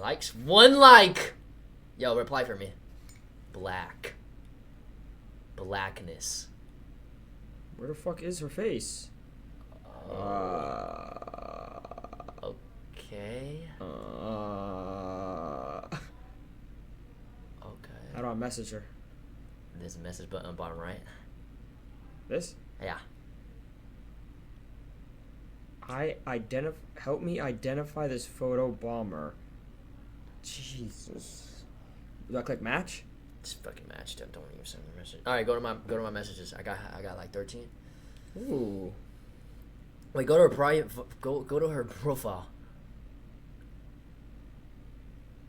likes? 1 like. Yo, reply for me. Black. Blackness. Where the fuck is her face? Okay. Okay. How do I message her? There's a message button bottom right. This? Yeah. Help me identify this photo bomber. Jesus. Do I click match? Just fucking match. Don't even send me a message. All right, go to my messages. I got like 13. Ooh. Wait, go to her go to her profile.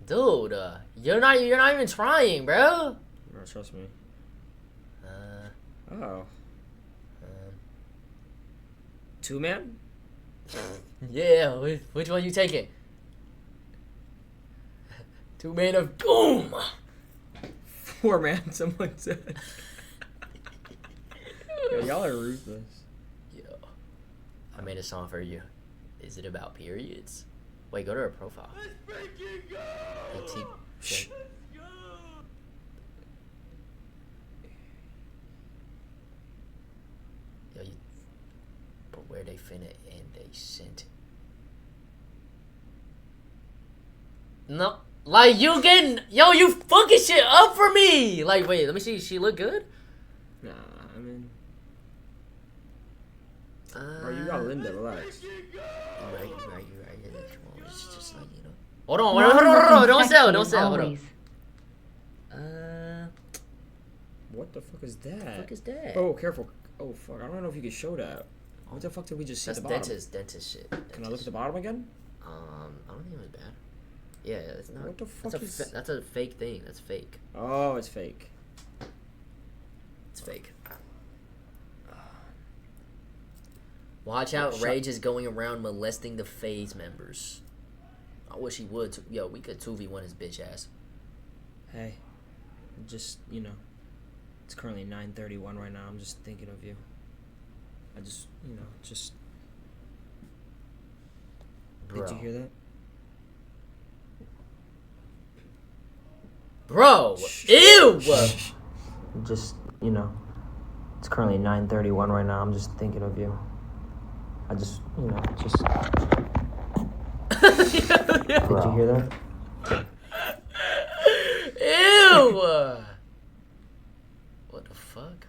Dude, you're not even trying, bro. No, trust me. Oh. 2-man? Yeah, which one you taking? 2-man of doom. 4-man, someone said. Yo, y'all are ruthless. Yo, I made a song for you. Is it about periods? Wait, go to her profile. Let's freaking go! Shh. Yo, but where they finna end, they sent it. No, like you fucking shit up for me. Like, wait, let me see. She look good? Nah, I mean, bro, you got Linda. Relax. You right. It's just like, you know. Hold on. Don't sell. Hold on. What the fuck is that? What the fuck is that? Oh, careful. Oh, fuck. I don't know if you can show that. What the fuck did we just see at That's the bottom? dentist shit. Can I look at the bottom again? I don't think it was bad. Yeah, it's not. What the fuck that's a fake thing. That's fake. Oh, it's fake. It's fake. Watch out, Rage is going around molesting the FaZe members. I wish he would. Yo, we could 2v1 his bitch ass. Hey, just, you know, it's currently 9:31 right now. I'm just thinking of you. I just, you know, just... Bro. Did you hear that? Bro! Ew! Just, you know, it's currently 9:31 right now. I'm just thinking of you. I just, you know, just... Did you hear that? Ew! What the fuck?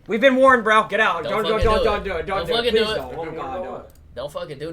We've been warned, bro. Get out. Don't Don't do it. fucking do it. Don't do it. Don't Please fucking do it. don't. Oh my god, no. Don't fucking do